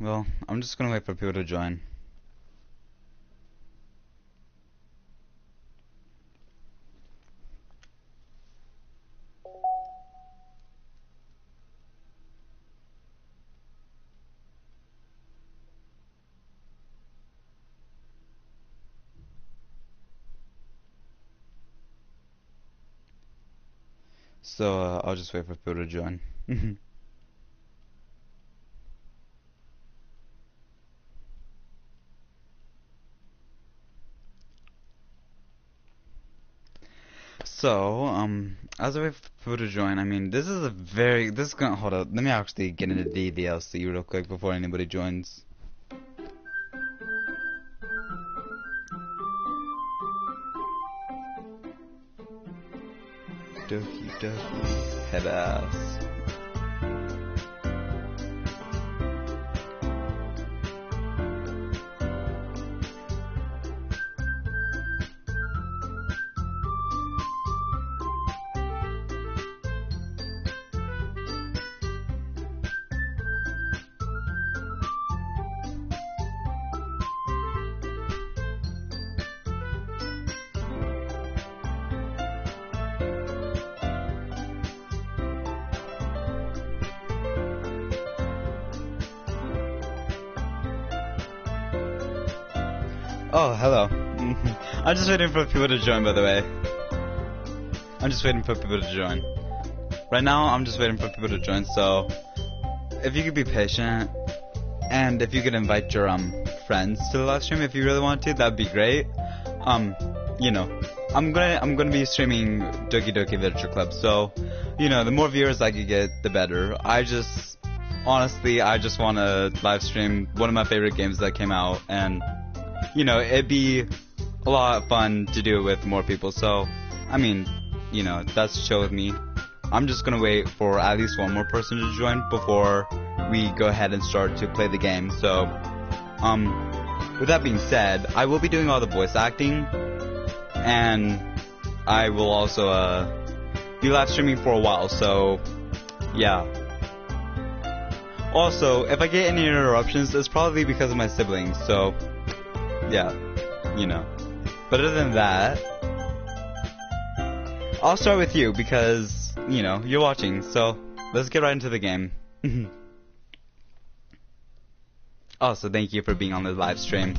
Well, I'm just gonna wait for people to join. So, I'll just wait for people to join. So, as I wait for people to join, I mean, this is gonna, hold up, let me actually get into DDLC real quick before anybody joins. Doki doki, head ass. Oh, hello. I'm just waiting for people to join, by the way. I'm just waiting for people to join. Right now, I'm just waiting for people to join, so if you could be patient, and if you could invite your friends to the live stream if you really want to, that'd be great. You know, I'm gonna be streaming Doki Doki Literature Club, so you know, the more viewers I could get, the better. Honestly, I just want to live stream one of my favorite games that came out, and you know, it'd be a lot of fun to do it with more people. So, I mean, you know, that's chill with me. I'm just gonna wait for at least one more person to join before we go ahead and start to play the game. So, with that being said, I will be doing all the voice acting, and I will also be live streaming for a while. So, yeah. Also, if I get any interruptions, it's probably because of my siblings. So, yeah, you know. But other than that, I'll start with you because, you know, you're watching. So, let's get right into the game. Also, thank you for being on the live stream.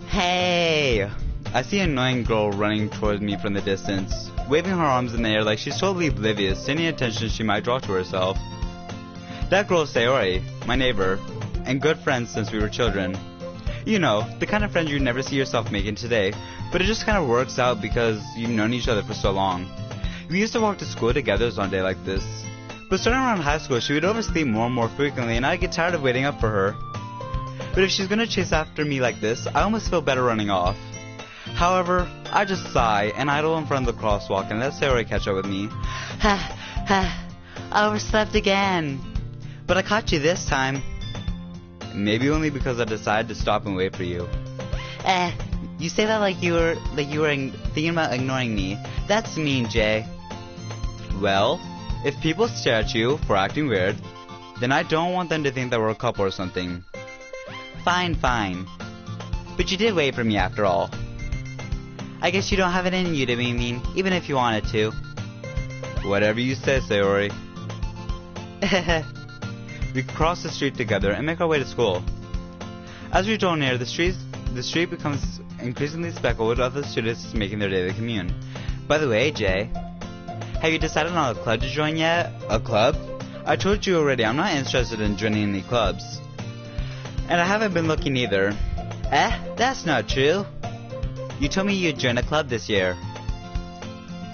Hey! I see an annoying girl running towards me from the distance, waving her arms in the air like she's totally oblivious to any attention she might draw to herself. That girl is Sayori, my neighbor, and good friends since we were children. You know, the kind of friend you never see yourself making today, but it just kind of works out because you've known each other for so long. We used to walk to school together on a day like this, but starting around high school she would oversleep more and more frequently and I'd get tired of waiting up for her. But if she's gonna chase after me like this, I almost feel better running off. However, I just sigh and idle in front of the crosswalk and let Sayori catch up with me. I overslept again. But I caught you this time. Maybe only because I decided to stop and wait for you. You say that like you were thinking about ignoring me. That's mean, Jay. Well, if people stare at you for acting weird, then I don't want them to think that we're a couple or something. Fine. But you did wait for me after all. I guess you don't have it in you to be mean, even if you wanted to. Whatever you say, Sayori. We cross the street together and make our way to school. As we draw near, the street becomes increasingly speckled with other students making their daily commune. By the way, Jay, have you decided on a club to join yet? A club? I told you already, I'm not interested in joining any clubs. And I haven't been looking either. That's not true. You told me you'd join a club this year.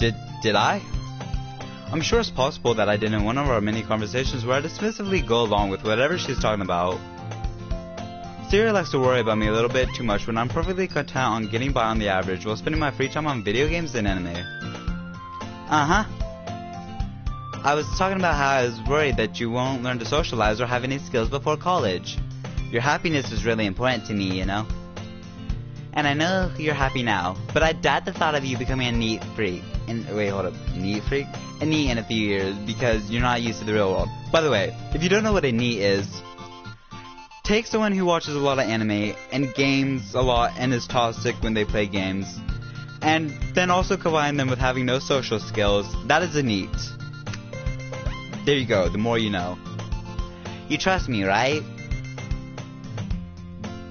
Did I? I'm sure it's possible that I did in one of our many conversations where I dismissively go along with whatever she's talking about. Siri likes to worry about me a little bit too much when I'm perfectly content on getting by on the average while spending my free time on video games and anime. Uh-huh. I was talking about how I was worried that you won't learn to socialize or have any skills before college. Your happiness is really important to me, you know? And I know you're happy now, but I doubt the thought of you becoming a neat freak. Neat freak? a NEET in a few years because you're not used to the real world. By the way, if you don't know what a NEET is, take someone who watches a lot of anime and games a lot and is toxic when they play games, and then also combine them with having no social skills. That is a NEET. There you go, the more you know. You trust me, right?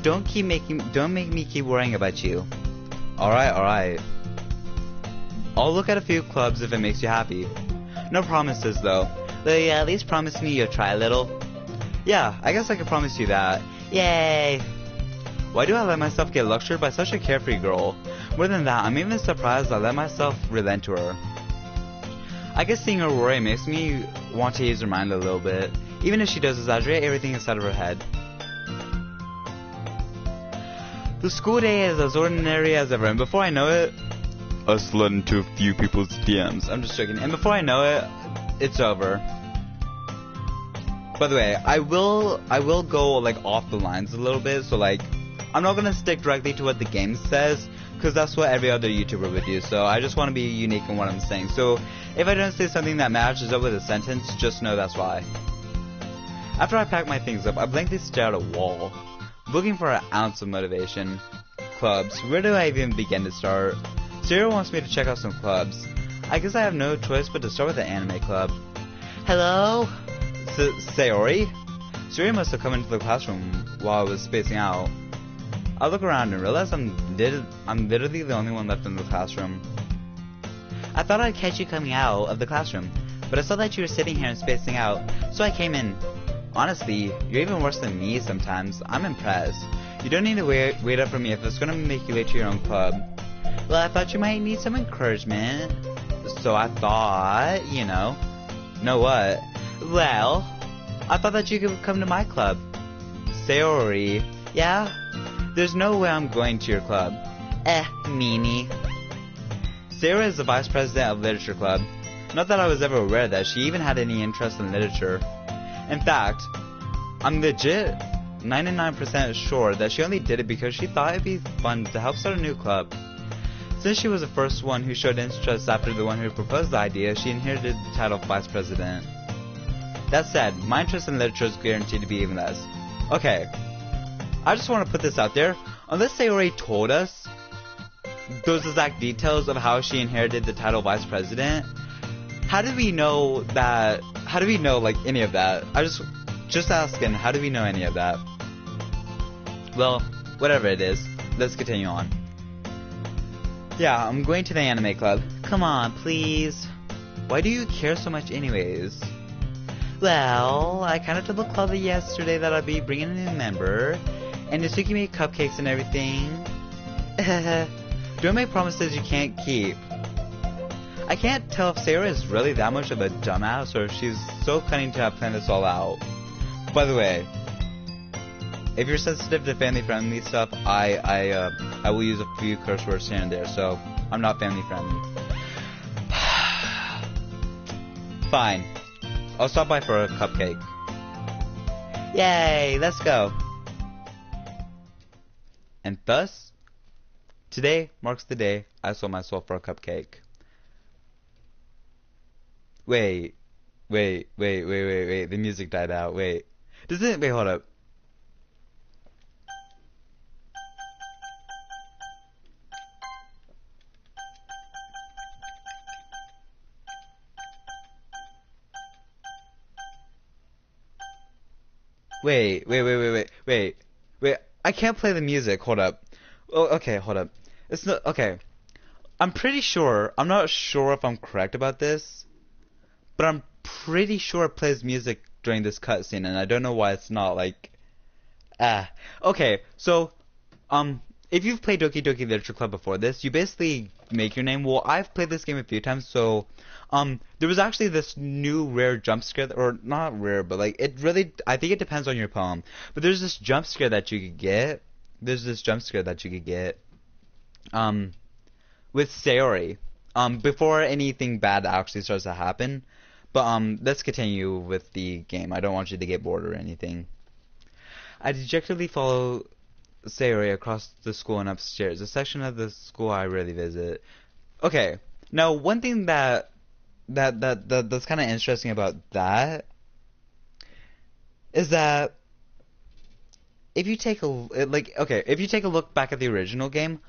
Don't make me keep worrying about you. Alright. I'll look at a few clubs if it makes you happy. No promises though. Will you at least promise me you'll try a little? Yeah, I guess I can promise you that. Yay! Why do I let myself get lectured by such a carefree girl? More than that, I'm even surprised I let myself relent to her. I guess seeing her worry makes me want to ease her mind a little bit, even if she does exaggerate everything inside of her head. The school day is as ordinary as ever, and before I know it, I slid into a few people's DMs. I'm just joking. And before I know it, it's over. By the way, I will go like off the lines a little bit, so like I'm not gonna stick directly to what the game says, because that's what every other YouTuber would do. So I just want to be unique in what I'm saying. So if I don't say something that matches up with a sentence, just know that's why. After I pack my things up, I blankly stare at a wall, looking for an ounce of motivation. Clubs. Where do I even begin to start? Sarah wants me to check out some clubs. I guess I have no choice but to start with the anime club. Hello? Sayori? Sayori must have come into the classroom while I was spacing out. I look around and realize I'm literally the only one left in the classroom. I thought I'd catch you coming out of the classroom, but I saw that you were sitting here and spacing out, so I came in. Honestly, you're even worse than me sometimes. I'm impressed. You don't need to wait up for me if it's gonna make you late to your own club. Well, I thought you might need some encouragement, so I thought, you know what? Well, I thought that you could come to my club. Sayori, yeah? There's no way I'm going to your club. Meanie. Sarah is the vice president of Literature Club. Not that I was ever aware that she even had any interest in literature. In fact, I'm legit 99% sure that she only did it because she thought it'd be fun to help start a new club. Since she was the first one who showed interest after the one who proposed the idea, she inherited the title of vice president. That said, my interest in literature is guaranteed to be even less. Okay, I just want to put this out there. Unless they already told us those exact details of how she inherited the title vice president, how do we know that? How do we know like any of that? I just asking, how do we know any of that? Well, whatever it is, let's continue on. Yeah, I'm going to the anime club. Come on, please. Why do you care so much anyways? Well, I kind of told the club yesterday that I'd be bringing a new member, and Natsuki made cupcakes and everything. Don't make promises you can't keep. I can't tell if Sarah is really that much of a dumbass or if she's so cunning to have planned this all out. By the way, if you're sensitive to family-friendly stuff, I will use a few curse words here and there, so I'm not family-friendly. Fine. I'll stop by for a cupcake. Yay, let's go. And thus, today marks the day I sold my soul for a cupcake. Wait, the music died out, wait. Wait, hold up. Wait, I can't play the music, hold up. Oh, okay, hold up. It's not, okay. I'm pretty sure, I'm not sure if I'm correct about this, but I'm pretty sure it plays music during this cutscene, and I don't know why it's not, like, okay, so, if you've played Doki Doki Literature Club before this, you basically make your name. Well, I've played this game a few times, so, there was actually this new rare jump scare, or not rare, but, like, it really, I think it depends on your poem, but there's this jump scare that you could get, with Sayori, before anything bad actually starts to happen. But, let's continue with the game. I don't want you to get bored or anything. I dejectedly follow Sayori across the school and upstairs, a section of the school I rarely visit. Okay, now one thing that that's kind of interesting about that is that if you take if you take a look back at the original game,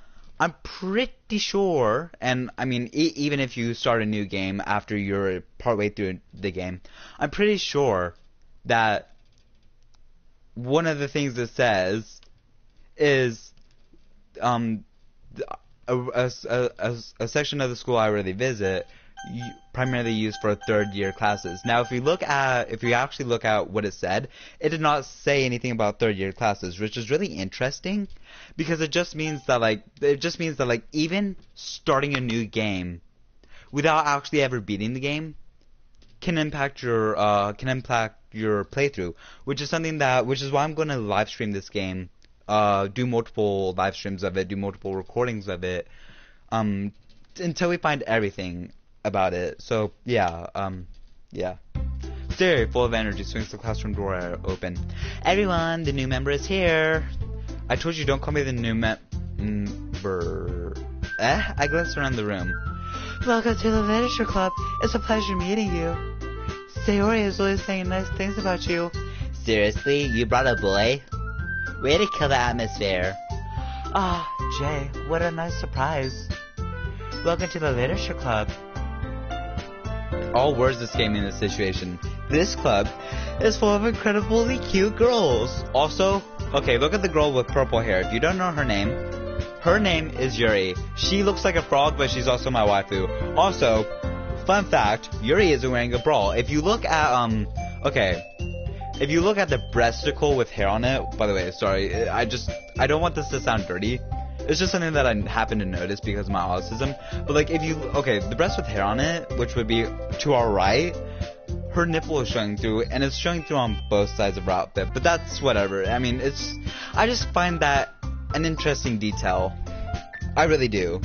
I'm pretty sure, and I mean, even if you start a new game after you're partway through the game, I'm pretty sure that one of the things it says is a section of the school I really visit primarily used for third-year classes. Now, if you actually look at what it said, it did not say anything about third-year classes, which is really interesting because it just means that even starting a new game without actually ever beating the game can impact your playthrough, which is why I'm going to live stream this game, do multiple live streams of it, do multiple recordings of it, until we find everything about it. So yeah. Stereo, full of energy, swings the classroom door open. Everyone, the new member is here. I told you, don't call me the new member. I glanced around the room. Welcome to the Literature Club. It's a pleasure meeting you. Sayori is always saying nice things about you. Seriously? You brought a boy? Way to kill the atmosphere. Ah, Jay, what a nice surprise. Welcome to the Literature Club. All words escape me in this situation. This club is full of incredibly cute girls. Also, okay, look at the girl with purple hair. If you don't know her name is Yuri. She looks like a frog, but she's also my waifu. Also, fun fact, Yuri isn't wearing a bra. If you look at, if you look at the breasticle with hair on it, by the way, sorry, I don't want this to sound dirty. It's just something that I happen to notice because of my autism. But like, the breast with hair on it, which would be to our right, her nipple is showing through, and it's showing through on both sides of her outfit. But that's whatever. I mean, I just find that an interesting detail. I really do.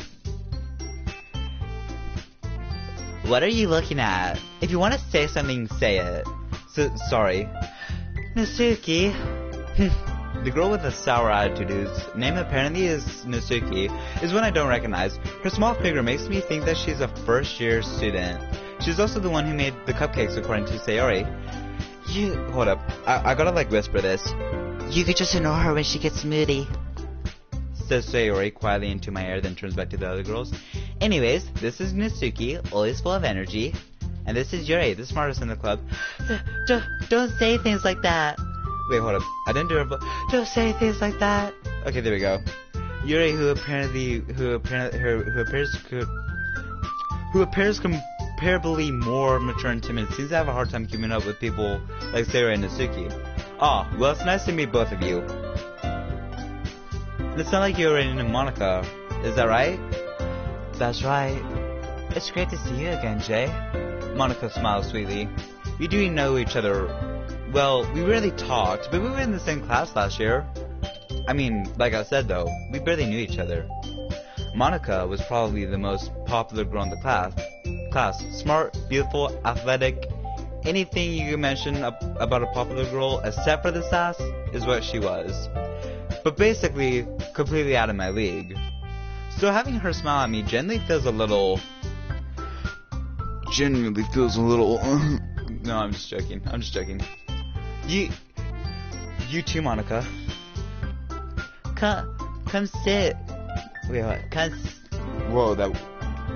What are you looking at? If you want to say something, say it. So, sorry. Nasuki. The girl with the sour attitude, whose name apparently is Nasuki, is one I don't recognize. Her small figure makes me think that she's a first-year student. She's also the one who made the cupcakes, according to Sayori. Hold up. I gotta, whisper this. You could just ignore her when she gets moody, says Sayori quietly into my ear, then turns back to the other girls. Anyways, this is Nasuki, always full of energy. And this is Yuri, the smartest in the club. Don't say things like that. Wait, hold up. I didn't do it, but don't say things like that. Okay, there we go. Yuri, who appears comparably more mature and timid, seems to have a hard time keeping up with people like Sayori and Nasuki. Ah, well, it's nice to meet both of you. It's not like Yuri and Monica, is that right? That's right. It's great to see you again, Jay. Monica smiles sweetly. We do know each other. Well, we rarely talked, but we were in the same class last year. I mean, like I said though, we barely knew each other. Monica was probably the most popular girl in the class. Smart, beautiful, athletic, anything you can mention about a popular girl except for the sass is what she was. But basically, completely out of my league. So having her smile at me genuinely feels a little... No, I'm just joking. You too, Monica. Come sit. Wait, what?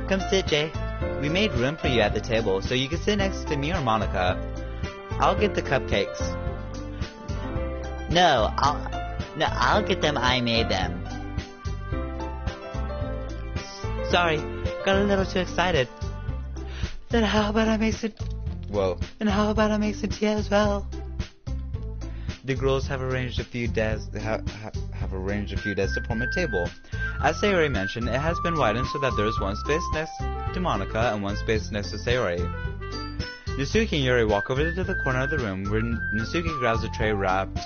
Come sit, Jay. We made room for you at the table, so you can sit next to me or Monica. I'll get the cupcakes. No, I'll get them. I made them. Sorry, got a little too excited. Then how about I make some... Whoa. Then how about I make some tea as well? The girls have arranged a few desks to form a table. As Sayori mentioned, it has been widened so that there is one space next to Monica and one space next to Sayori. Nasuki and Yuri walk over to the corner of the room where Nasuki grabs a tray wrapped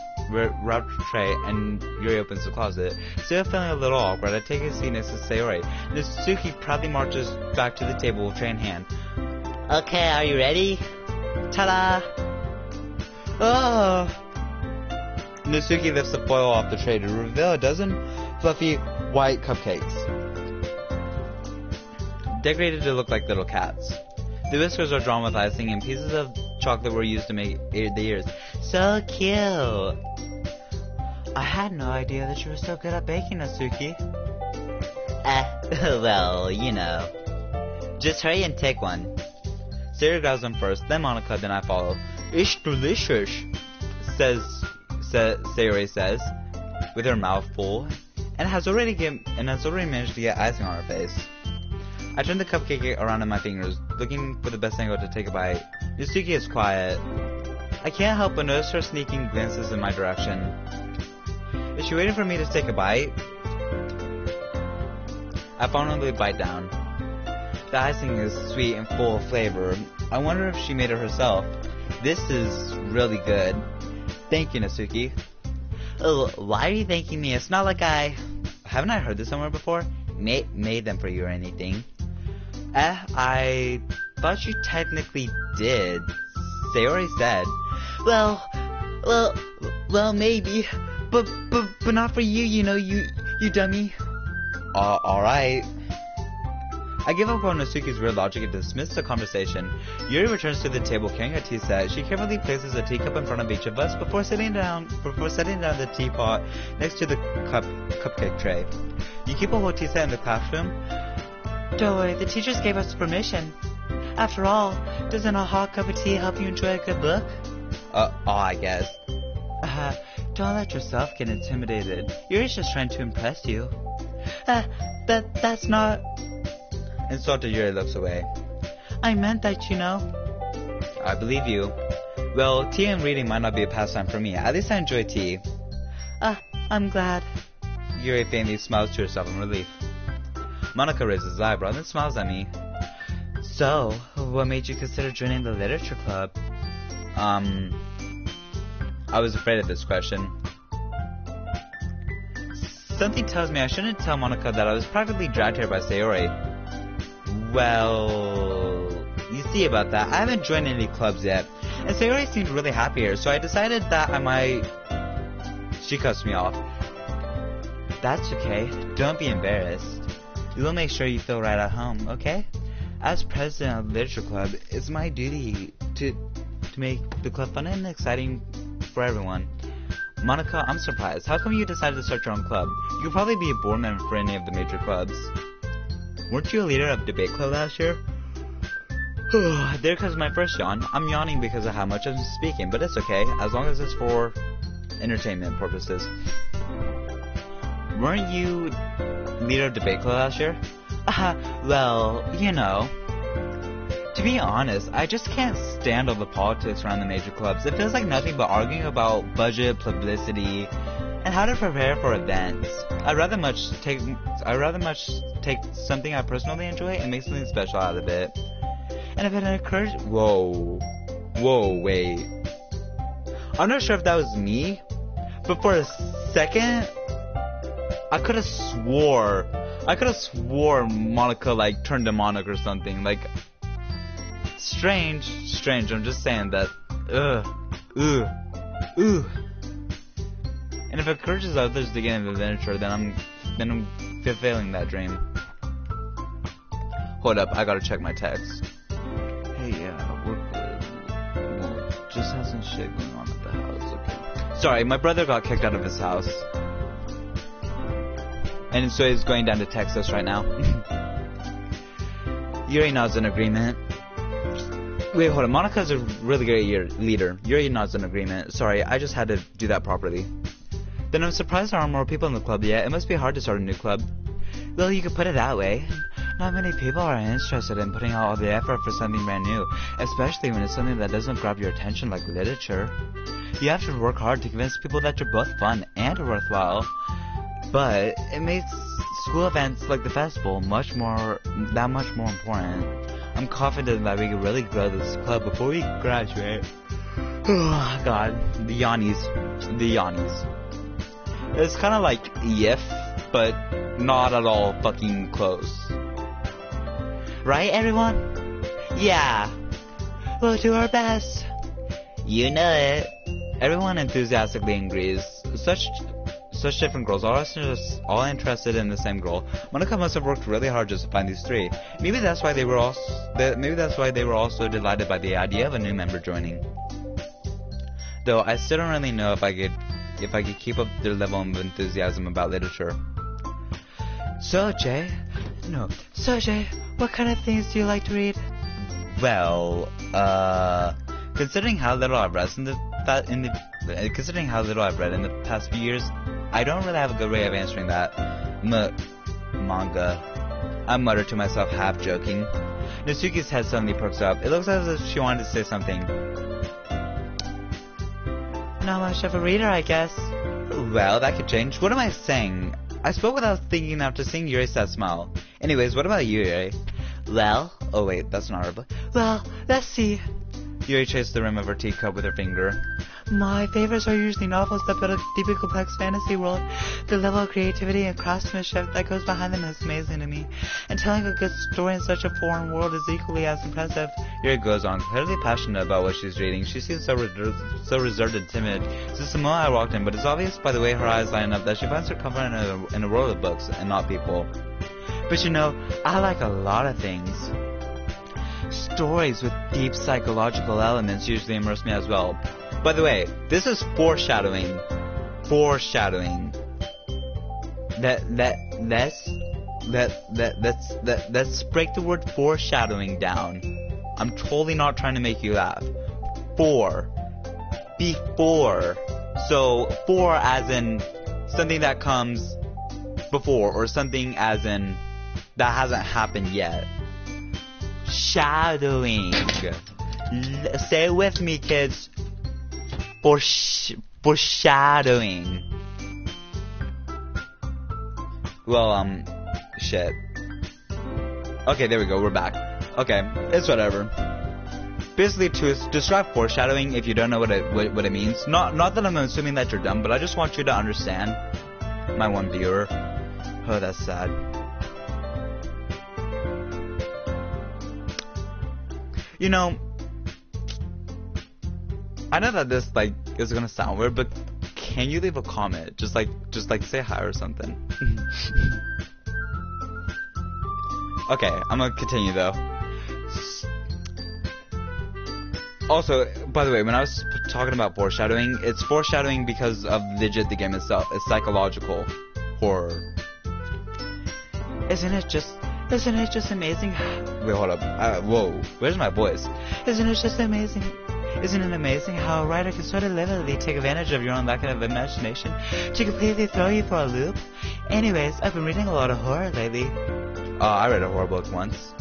tray and Yuri opens the closet. Still feeling a little awkward, I take a seat next to Sayori. Nasuki proudly marches back to the table with tray in hand. Okay, are you ready? Ta-da! Oh! Nasuki lifts the foil off the tray to reveal a dozen fluffy white cupcakes, decorated to look like little cats. The whiskers are drawn with icing, and pieces of chocolate were used to make the ears. So cute! I had no idea that you were so good at baking, Natsuki. Well, you know. Just hurry and take one. Sayori grabs one first, then Monica, then I follow. It's delicious, Sayori says, with her mouth full, and has already managed to get icing on her face. I turn the cupcake around in my fingers, looking for the best angle to take a bite. Natsuki is quiet. I can't help but notice her sneaking glances in my direction. Is she waiting for me to take a bite? I finally bite down. The icing is sweet and full of flavor. I wonder if she made it herself. This is really good. Thank you, Natsuki. Oh, why are you thanking me? It's not like haven't I heard this somewhere before? Made them for you or anything. I thought you technically did. Sayori said. Well, maybe. But not for you, you know, you dummy. Alright. I give up on Natsuki's weird logic and dismiss the conversation. Yuri returns to the table carrying a tea set. She carefully places a teacup in front of each of us before setting down the teapot next to the cupcake tray. You keep a whole tea set in the classroom? Don't worry, the teachers gave us permission. After all, doesn't a hot cup of tea help you enjoy a good book? I guess. Don't let yourself get intimidated. Yuri's just trying to impress you. That's not... Insulted Yuri looks away. I meant that, you know. I believe you. Well, tea and reading might not be a pastime for me. At least I enjoy tea. I'm glad. Yuri faintly smiles to herself in relief. Monica raises his eyebrow and then smiles at me. So, what made you consider joining the literature club? I was afraid of this question. Something tells me I shouldn't tell Monica that I was practically dragged here by Sayori. Well, you see about that, I haven't joined any clubs yet, and Sayori seemed really happy here, so I decided that I might... She cuts me off. That's okay, don't be embarrassed. We'll make sure you feel right at home, okay? As president of the literature club, it's my duty to make the club fun and exciting for everyone. Monica, I'm surprised. How come you decided to start your own club? You could probably be a board member for any of the major clubs. Weren't you a leader of debate club last year? There comes my first yawn. I'm yawning because of how much I'm speaking, but it's okay, as long as it's for entertainment purposes. Weren't you leader of debate club last year? Well, you know. To be honest, I just can't stand all the politics around the major clubs. It feels like nothing but arguing about budget, publicity, and how to prepare for events. I'd rather much take something I personally enjoy and make something special out of it. And if it occurs... Whoa, wait. I'm not sure if that was me, but for a second, I could have swore Monica, like, turned demonic or something. Like, strange. I'm just saying that. And if it encourages others to get into literature, then I'm fulfilling that dream. Hold up, I gotta check my text. Hey, yeah, we're good. Well, just have some shit going on at the house, okay? Sorry, my brother got kicked out of his house. And so he's going down to Texas right now. Yuri nods in agreement. Wait, hold on. Monica's a really great leader. Yuri nods in agreement. Sorry, I just had to do that properly. Then I'm surprised there aren't more people in the club yet. It must be hard to start a new club. Well, you could put it that way. Not many people are interested in putting out all the effort for something brand new, especially when it's something that doesn't grab your attention like literature. You have to work hard to convince people that you're both fun and worthwhile. But it makes school events like the festival that much more important. I'm confident that we can really grow this club before we graduate. Oh god, the yawnies. It's kind of like YIF, but not at all fucking close. Right, everyone? Yeah. We'll do our best. You know it. Everyone enthusiastically agrees. such different girls, all interested in the same girl. Monica must have worked really hard just to find these three. Maybe that's why they were all so delighted by the idea of a new member joining. Though I still don't really know if I could keep up their level of enthusiasm about literature. So Jay, what kind of things do you like to read? Well, considering how little I've read in the past few years, I don't really have a good way of answering that. Manga. I muttered to myself, half joking. Natsuki's head suddenly perks up. It looks as if she wanted to say something. Not much of a reader, I guess. Well, that could change. What am I saying? I spoke without thinking after seeing Yuri's sad smile. Anyways, what about you, Yuri? Well, oh wait, that's not her. Well, let's see. Yuri traced the rim of her teacup with her finger. My favorites are usually novels that build a deeply complex fantasy world. The level of creativity and craftsmanship that goes behind them is amazing to me. And telling a good story in such a foreign world is equally as impressive. Yuri goes on, clearly passionate about what she's reading. She seems so reserved and timid. Since the moment I walked in, but it's obvious by the way her eyes line up that she finds her comfort in a world of books and not people. But you know, I like a lot of things. Stories with deep psychological elements usually immerse me as well. By the way, this is foreshadowing. Foreshadowing. Let's break the word foreshadowing down. I'm totally not trying to make you laugh. Before. So, for as in something that comes before, or something as in that hasn't happened yet. Shadowing. Say it with me, kids. Foreshadowing. Well, shit. Okay, there we go, we're back. Okay, it's whatever. Basically, to describe foreshadowing, if you don't know what it means, not that I'm assuming that you're dumb, but I just want you to understand, my one viewer. Oh, that's sad. You know, I know that this is gonna sound weird, but can you leave a comment? Just like say hi or something. Okay, I'm gonna continue though. Also, by the way, when I was talking about foreshadowing, it's foreshadowing because of legit the game itself. It's psychological horror. Isn't it just amazing? Wait, hold up. Whoa, where's my voice? Isn't it amazing how a writer can so deliberately take advantage of your own lack of imagination to completely throw you for a loop? Anyways, I've been reading a lot of horror lately. I read a horror book once.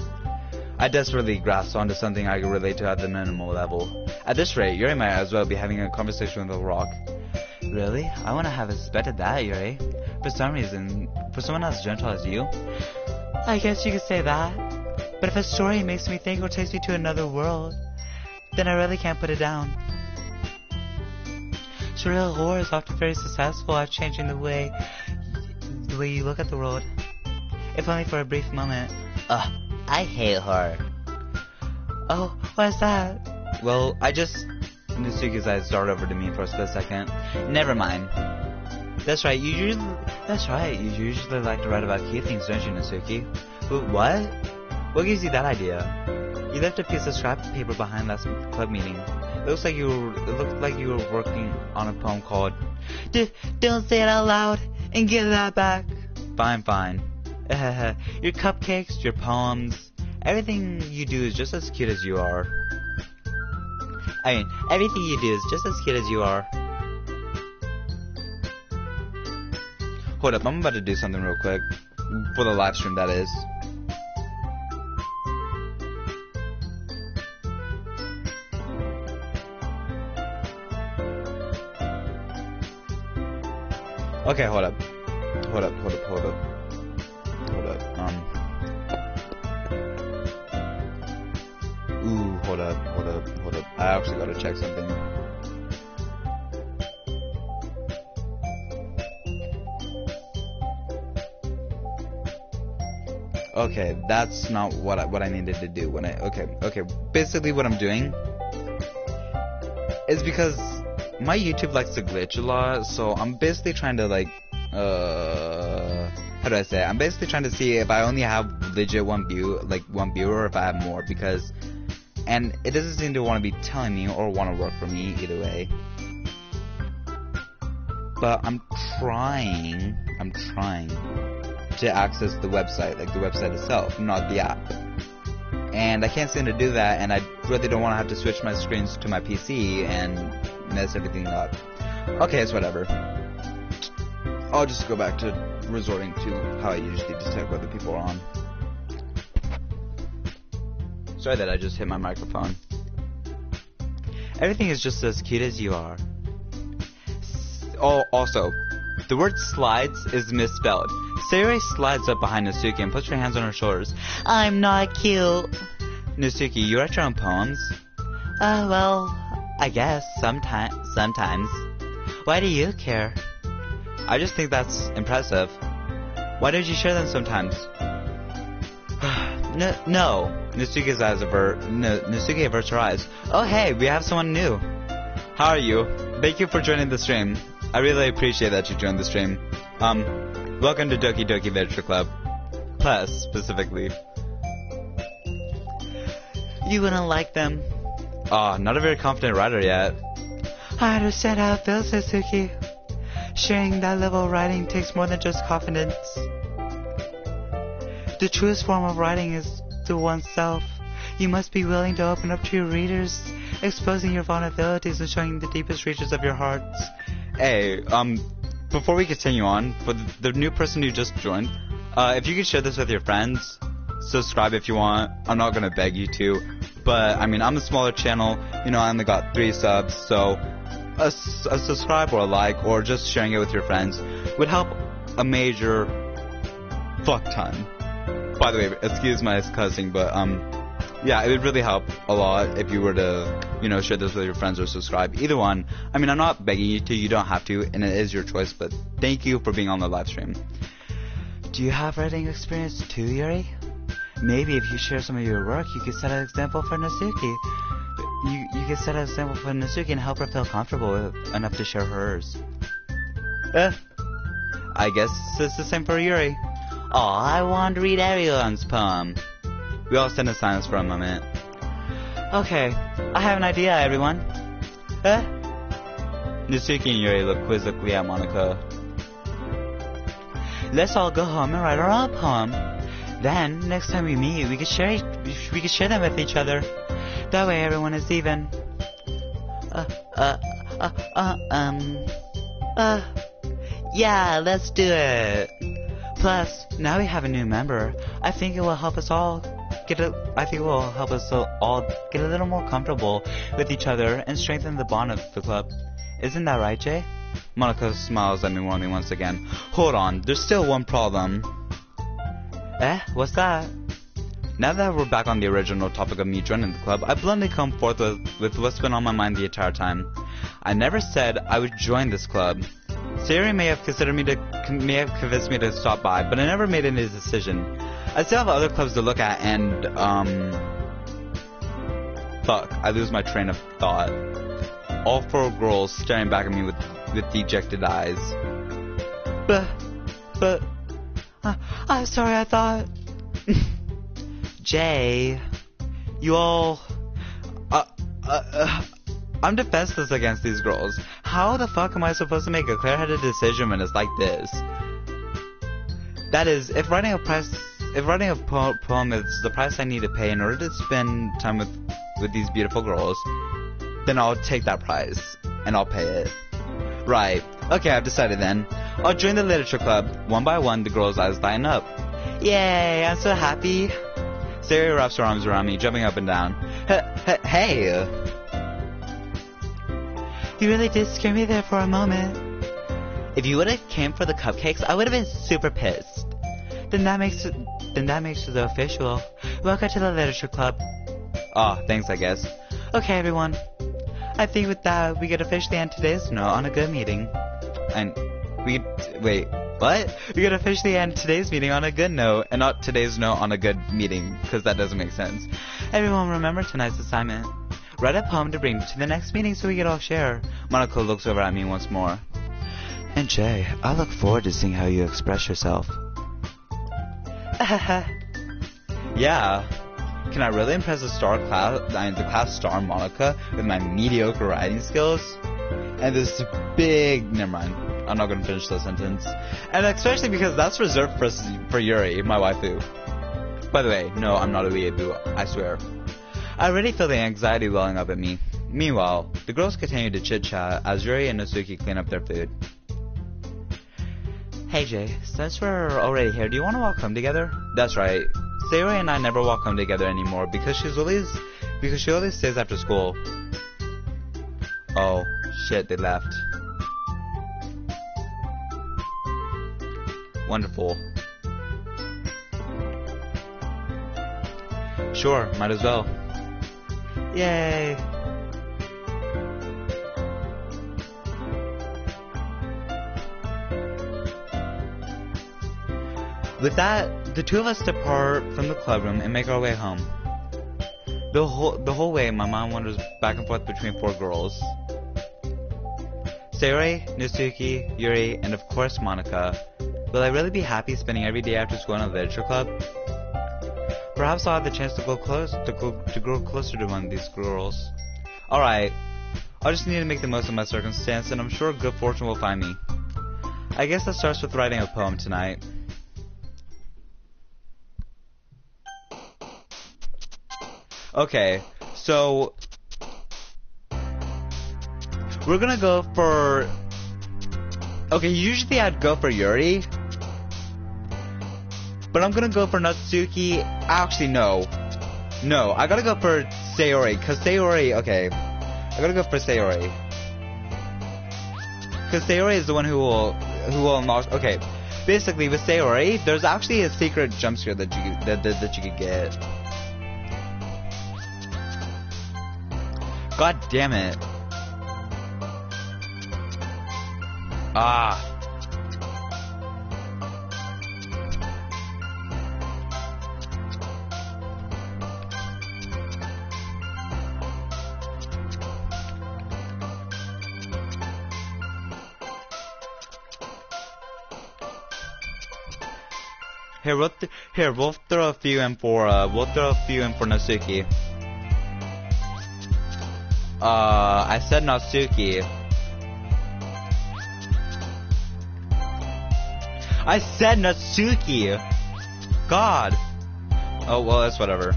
I desperately grasped onto something I could relate to at the minimal level. At this rate, Yuri might as well be having a conversation with a rock. Really? I wouldn't have expected that, Yuri. For some reason, for someone as gentle as you. I guess you could say that. But if a story makes me think or takes me to another world, then I really can't put it down. Surreal horror is often very successful at changing the way you look at the world. If only for a brief moment. I hate horror. Oh, why is that? Well, Natsuki's eyes darted over to me for a split second. Never mind. That's right, you usually like to write about key things, don't you, Natsuki? What? What gives you that idea? You left a piece of scrap paper behind last club meeting. It looked like you were working on a poem called Don't say it out loud and give that back. Fine. Your cupcakes, your poems, everything you do is just as cute as you are. Everything you do is just as cute as you are. Hold up, I'm about to do something real quick. For the live stream, that is. Okay, hold up. Ooh, hold up. I actually gotta check something. Okay, that's not what I needed to do when okay. Basically what I'm doing is because my YouTube likes to glitch a lot, so I'm basically trying to how do I say it? I'm basically trying to see if I only have legit one viewer, or if I have more, because, and it doesn't seem to want to be telling me or want to work for me either way. But I'm trying to access the website, like the website itself, not the app. And I can't seem to do that, and I really don't want to have to switch my screens to my PC and mess everything up. Okay, it's whatever. I'll just go back to resorting to how I usually detect whether people are on. Sorry that I just hit my microphone. Everything is just as cute as you are. Oh, also, the word slides is misspelled. Sayori slides up behind Natsuki and puts her hands on her shoulders. I'm not cute. Natsuki, you write your own poems? Well, I guess, sometimes. Why do you care? I just think that's impressive. Why don't you share them sometimes? No. Natsuki averts her eyes. Oh hey, we have someone new. How are you? Thank you for joining the stream. I really appreciate that you joined the stream. Welcome to Doki Doki Literature Club. Plus, specifically. You wouldn't like them. Aw, not a very confident writer yet. I understand how it feels, Natsuki. Sharing that level of writing takes more than just confidence. The truest form of writing is to oneself. You must be willing to open up to your readers, exposing your vulnerabilities and showing the deepest reaches of your hearts. Hey, before we continue on, for the new person who just joined, if you could share this with your friends, subscribe if you want. I'm not gonna beg you to, but I mean, I'm a smaller channel, you know, I only got 3 subs, so a subscribe or a like or just sharing it with your friends would help a major fuck ton. By the way, excuse my cussing, but yeah, it would really help a lot if you were to, you know, share this with your friends or subscribe. Either one. I mean, I'm not begging you to, you don't have to, and it is your choice, but thank you for being on the live stream. Do you have writing experience too, Yuri? Maybe if you share some of your work, you could set an example for Natsuki. You could set an example for Natsuki and help her feel comfortable enough to share hers. I guess it's the same for Yuri. Aw, I want to read everyone's poem. We all stand in silence for a moment. Okay, I have an idea, everyone. Natsuki and Yuri look quizzically at Monaco. Let's all go home and write our own poem. Then, next time we meet, we could share them with each other. That way everyone is even. Yeah, let's do it. Plus, now we have a new member. I think it will help us all get a little more comfortable with each other and strengthen the bond of the club. Isn't that right, Jay? Monaco smiles at me warmly once again. Hold on, there's still one problem. What's that? Now that we're back on the original topic of me joining the club, I bluntly come forth with what's been on my mind the entire time. I never said I would join this club. Sayori may have convinced me to stop by, but I never made any decision. I still have other clubs to look at, and fuck, I lose my train of thought. All 4 girls staring back at me with dejected eyes. But I'm sorry, I thought. Jay, you all. I'm defenseless against these girls. How the fuck am I supposed to make a clear-headed decision when it's like this? That is, if writing a poem is the price I need to pay in order to spend time with these beautiful girls, then I'll take that price and I'll pay it. Right. Okay, I've decided then. I'll join the literature club. One by one, the girls' eyes lighten up. Yay! I'm so happy. Sayori wraps her arms around me, jumping up and down. Hey! You really did scare me there for a moment. If you would've came for the cupcakes, I would've been super pissed. Then that makes it the official. Welcome to the literature club. Aw, thanks, I guess. Okay, everyone. I think with that, we could officially end today's note on a good meeting. Wait, what? We could officially end today's meeting on a good note, and not today's note on a good meeting, because that doesn't make sense. Everyone remember tonight's assignment. Write a poem to bring to the next meeting so we could all share. Monaco looks over at me once more. And Jay, I look forward to seeing how you express yourself. Yeah. Can I really impress the class star Monica with my mediocre writing skills? And this big... Never mind. I'm not going to finish the sentence. And especially because that's reserved for Yuri, my waifu. By the way, no, I'm not a weeaboo, I swear. I already feel the anxiety welling up at me. Meanwhile, the girls continue to chit-chat as Yuri and Natsuki clean up their food. Hey Jay, since we're already here, do you want to walk home together? That's right. Sayori and I never walk home together anymore because she always stays after school. Oh, shit, they left. Wonderful. Sure, might as well. Yay! With that, the two of us depart from the clubroom and make our way home. The whole way, my mind wanders back and forth between four girls. Sayori, Natsuki, Yuri, and of course Monica. Will I really be happy spending every day after school in a literature club? Perhaps I'll have the chance to grow closer to one of these girls. Alright, I'll just need to make the most of my circumstance, and I'm sure good fortune will find me. I guess that starts with writing a poem tonight. Okay, so we're gonna go for... Okay, usually I'd go for Yuri, but I'm gonna go for Natsuki. Actually, no. No, I gotta go for Sayori, cause Sayori, okay. I gotta go for Sayori. Cause Sayori is the one who will unlock, okay. Basically, with Sayori, there's actually a secret jump scare that you could get. God damn it. Ah. Here, we'll throw a few in for Natsuki. I said Natsuki. I said Natsuki! God! Oh, well, that's whatever.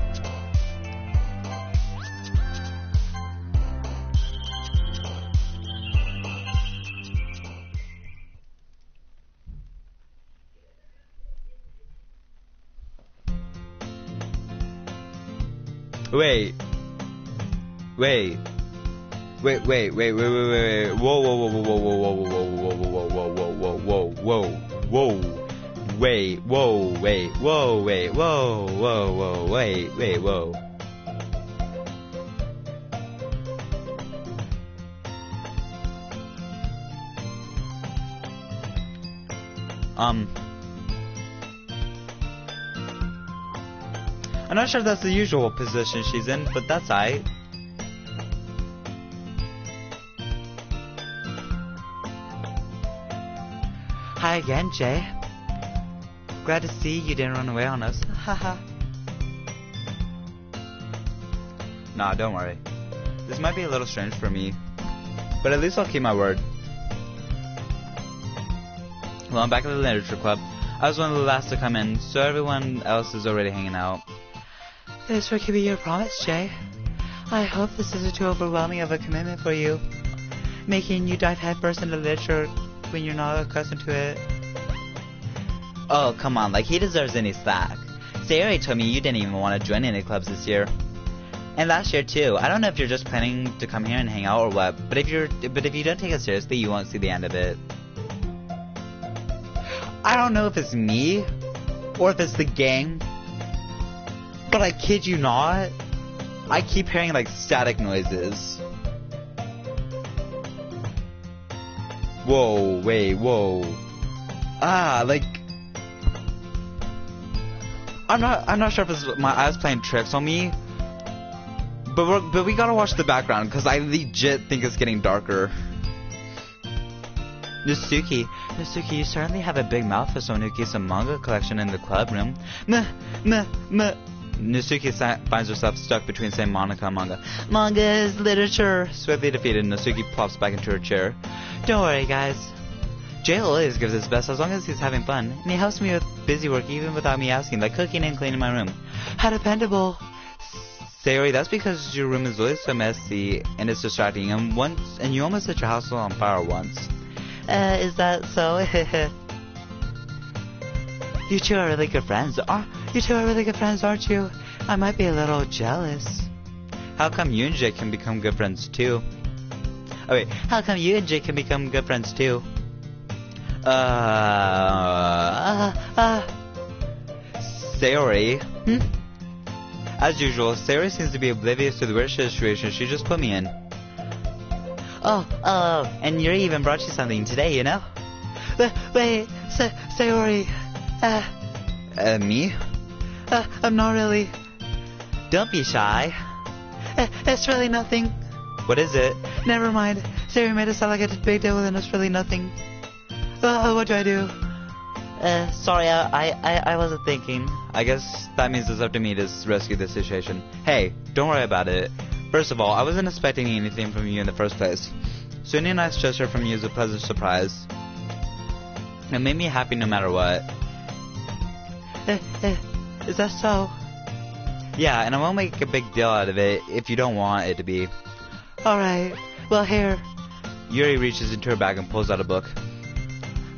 Wait. Wait. Wait, wait, wait, wait, wait, wait, wait, whoa, whoa, whoa, whoa, whoa, whoa, whoa, whoa, whoa, whoa, whoa, whoa, whoa, wait, whoa, wait, whoa, wait, whoa, whoa, whoa, wait, wait, whoa. I'm not sure if that's the usual position she's in, but that's aight. Hi again, Jay. Glad to see you didn't run away on us. Haha. Nah, don't worry. This might be a little strange for me, but at least I'll keep my word. Well, I'm back at the literature club. I was one of the last to come in, so everyone else is already hanging out. Thanks for keeping your promise, Jay. I hope this isn't too overwhelming of a commitment for you, making you dive headfirst into literature when you're not accustomed to it. Oh, come on, like he deserves any slack. Sayori told me you didn't even want to join any clubs this year. And last year too. I don't know if you're just planning to come here and hang out or what, but if you don't take it seriously, you won't see the end of it. I don't know if it's me or if it's the game, but I kid you not, I keep hearing like static noises. Whoa, wait, whoa. Ah, like I'm not sure if it's my eyes playing tricks on me, but we gotta watch the background because I legit think it's getting darker. Natsuki, you certainly have a big mouth for someone who keeps a manga collection in the club room. Natsuki finds herself stuck between saying Monica and manga. Manga is literature. Swiftly defeated, Natsuki plops back into her chair. Don't worry, guys. Jay always gives his best as long as he's having fun, and he helps me with busy work even without me asking, like cooking and cleaning my room. How dependable. Sayori, that's because your room is always so messy and it's distracting, and you almost set your house on fire once. Is that so? You two are really good friends. Aren't you? I might be a little jealous. How come you and Jay can become good friends too? Oh wait, how come you and Jay can become good friends too? Sayori? As usual, Sayori seems to be oblivious to the weird situation she just put me in. Oh, and Yuri even brought you something today, you know? Wait, Sayori, me? I'm not really. Don't be shy. It's really nothing. What is it? Never mind. Sayori made it sound like a big deal and it's really nothing. What do I do? Sorry, I wasn't thinking. I guess that means it's up to me to rescue the situation. Hey, don't worry about it. First of all, I wasn't expecting anything from you in the first place. So any nice gesture from you is a pleasant surprise. It made me happy no matter what. Is that so? Yeah, and I won't make a big deal out of it if you don't want it to be. Alright, well here. Yuri reaches into her bag and pulls out a book.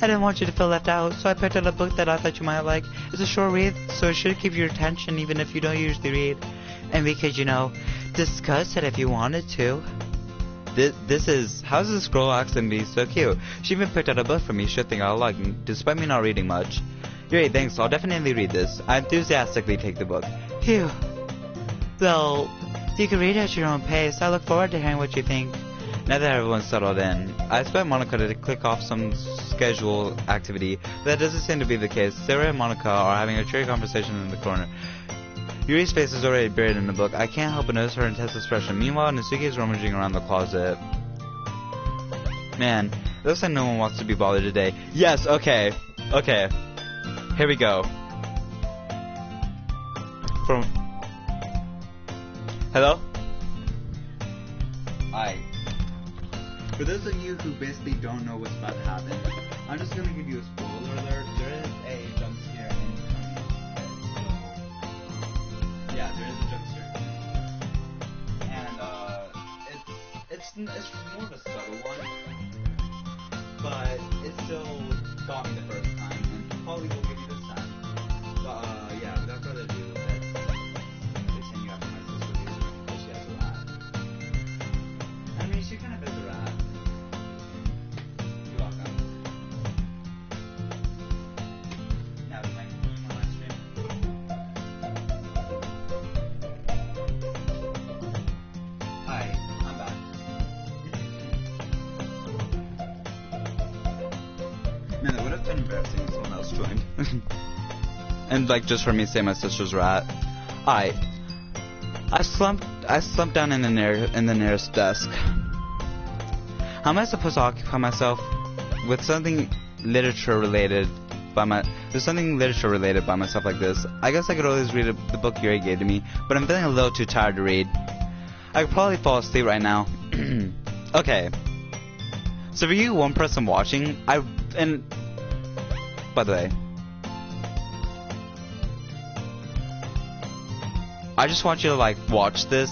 I didn't want you to feel left out, so I picked out a book that I thought you might like. It's a short read, so it should keep your attention even if you don't usually read. And we could, discuss it if you wanted to. How's this girl accent be so cute? She even picked out a book for me she think I'll like, despite me not reading much. Yuri, thanks, I'll definitely read this. I enthusiastically take the book. Phew. Well, you can read it at your own pace. I look forward to hearing what you think. Now that everyone's settled in, I expect Monica to click off some schedule activity, but that doesn't seem to be the case. Sarah and Monica are having a cheery conversation in the corner. Yuri's face is already buried in the book. I can't help but notice her intense expression. Meanwhile, Natsuki is rummaging around the closet. Man, it looks like no one wants to be bothered today. Yes, okay. Here we go. Hello? Hi. For those of you who basically don't know what's about to happen, I'm just gonna give you a spoiler alert. There is a jump scare incoming. Yeah, there is a jump scare. And it's more of a subtle one, but it still got me the first time, and probably will give you this time. But yeah, without further ado, let's continue after my sister leaves because she has a rat. I mean, she kind of is a rat. You're welcome. Now, the microphone on my stream. Hi, I'm back. Man, it would have been embarrassing if someone else joined. And like just for me to say my sister's rat. I slumped down in the nearest desk. How am I supposed to occupy myself with something literature related by myself like this? I guess I could always read the book Yuri gave to me, but I'm feeling a little too tired to read. I could probably fall asleep right now. Okay. So for you, one person watching, by the way, I just want you to like watch this,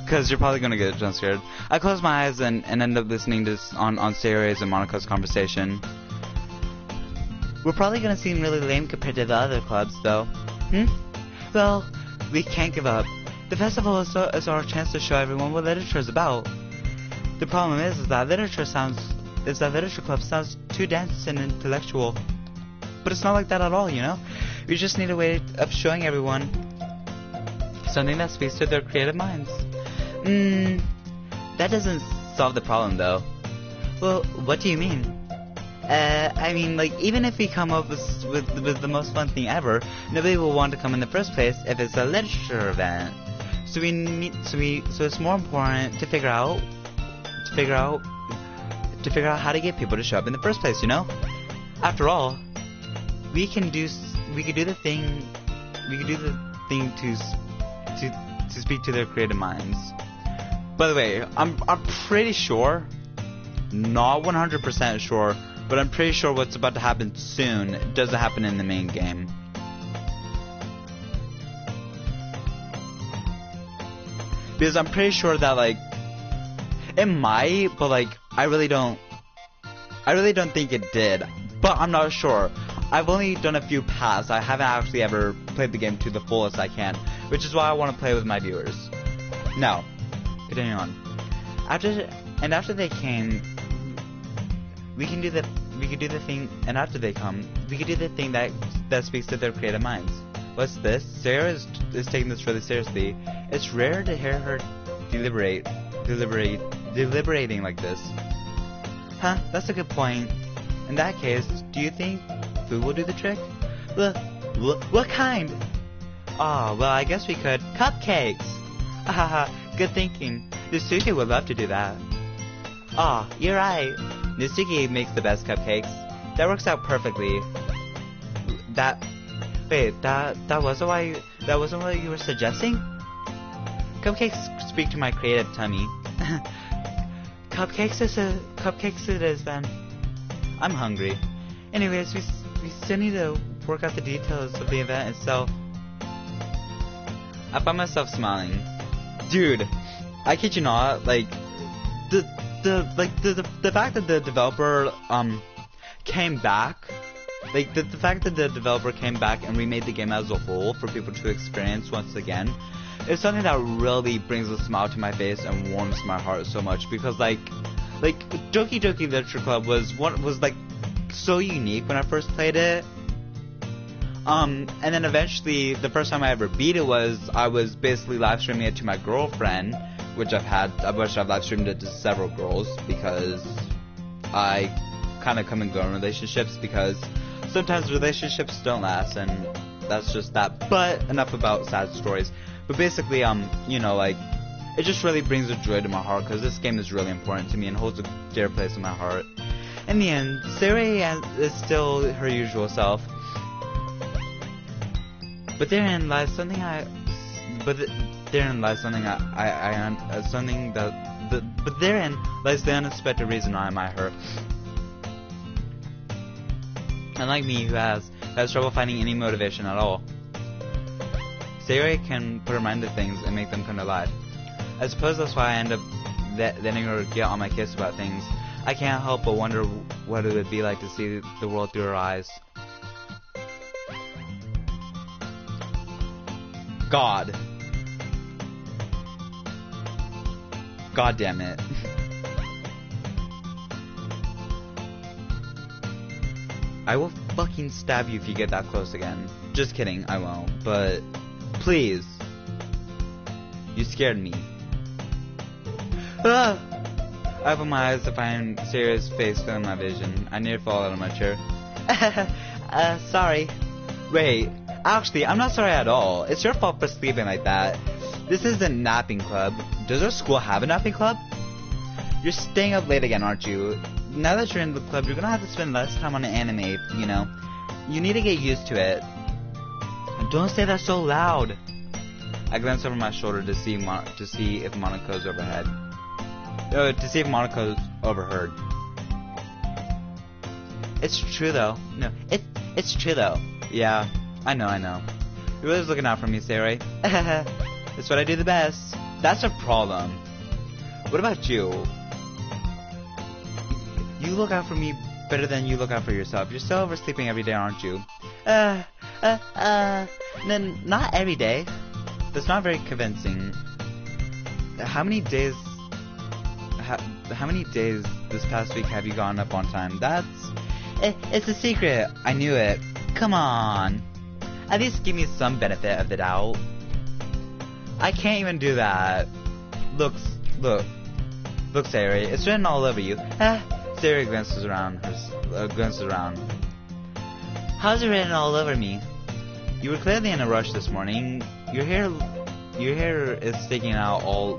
because you're probably gonna get jump scared. I close my eyes and end up listening to on Sayori's and Monica's conversation. We're probably gonna seem really lame compared to the other clubs, though. Well, we can't give up. The festival is our chance to show everyone what literature is about. The problem is that literature club sounds too dense and intellectual. But it's not like that at all, you know? We just need a way of showing everyone something that speaks to their creative minds. That doesn't solve the problem, though. Well, what do you mean? I mean, like, even if we come up with the most fun thing ever, nobody will want to come in the first place if it's a literature event. So it's more important to figure out to figure out how to get people to show up in the first place, you know? After all, we can do the thing to speak to their creative minds. By the way, I'm pretty sure, not 100% sure, but I'm pretty sure what's about to happen soon doesn't happen in the main game. Because I'm pretty sure that, like, it might, but, like, I really don't think it did. But I'm not sure. I've only done a few paths. I haven't actually ever played the game to the fullest I can, which is why I want to play with my viewers. Now, continuing on. After they came, we can do the thing. And after they come, we can do the thing that speaks to their creative minds. What's this? Sarah is taking this really seriously. It's rare to hear her deliberating like this. Huh? That's a good point. In that case, do you think food will do the trick? What kind? Oh, well, I guess we could. Cupcakes! Haha, good thinking. Nisuke would love to do that. Oh, you're right. Nisuke makes the best cupcakes. That works out perfectly. That wasn't what you were suggesting? Cupcakes speak to my creative tummy. Cupcakes it is then. I'm hungry. Anyways, we still need to work out the details of the event itself. I find myself smiling. Dude, I kid you not, like the fact that the developer came back, like the fact that the developer came back and remade the game as a whole for people to experience once again, is something that really brings a smile to my face and warms my heart so much, because like Doki Doki Literature Club was like so unique when I first played it. And then eventually, the first time I ever beat it was, I was basically live streaming it to my girlfriend, which I've live streamed it to several girls, because I kind of come and go in relationships, because sometimes relationships don't last, and that's just that. But enough about sad stories. But basically, you know, like, it just really brings a joy to my heart, because this game is really important to me and holds a dear place in my heart. In the end, Sarah is still her usual self. But therein lies something But therein lies the unexpected reason I admire her. Unlike me, who has trouble finding any motivation at all, Sayori can put her mind to things and make them come to life. I suppose that's why I end up letting her get on my case about things. I can't help but wonder what it would be like to see the world through her eyes. God damn it. I will fucking stab you if you get that close again. Just kidding, I won't. But please. You scared me. Ah! I open my eyes to find Sarah's face filling my vision. I near fall out of my chair. Sorry. Wait. Actually, I'm not sorry at all. It's your fault for sleeping like that. This is a napping club. Does our school have a napping club? You're staying up late again, aren't you? Now that you're in the club, you're gonna have to spend less time on an anime, you know. You need to get used to it. Don't say that so loud. I glance over my shoulder to see if Monaco's overhead. To see if Monaco's overheard. It's true though. No, it's true though. Yeah. I know. You're always looking out for me, Sayori. That's what I do the best. That's a problem. What about you? You look out for me better than you look out for yourself. You're still oversleeping every day, aren't you? Not every day. That's not very convincing. How many days this past week have you gone up on time? It's a secret. I knew it. Come on. At least give me some benefit of the doubt. I can't even do that. Look, Sayori, it's written all over you. Sayori glances around. How's it written all over me? You were clearly in a rush this morning. Your hair is sticking out all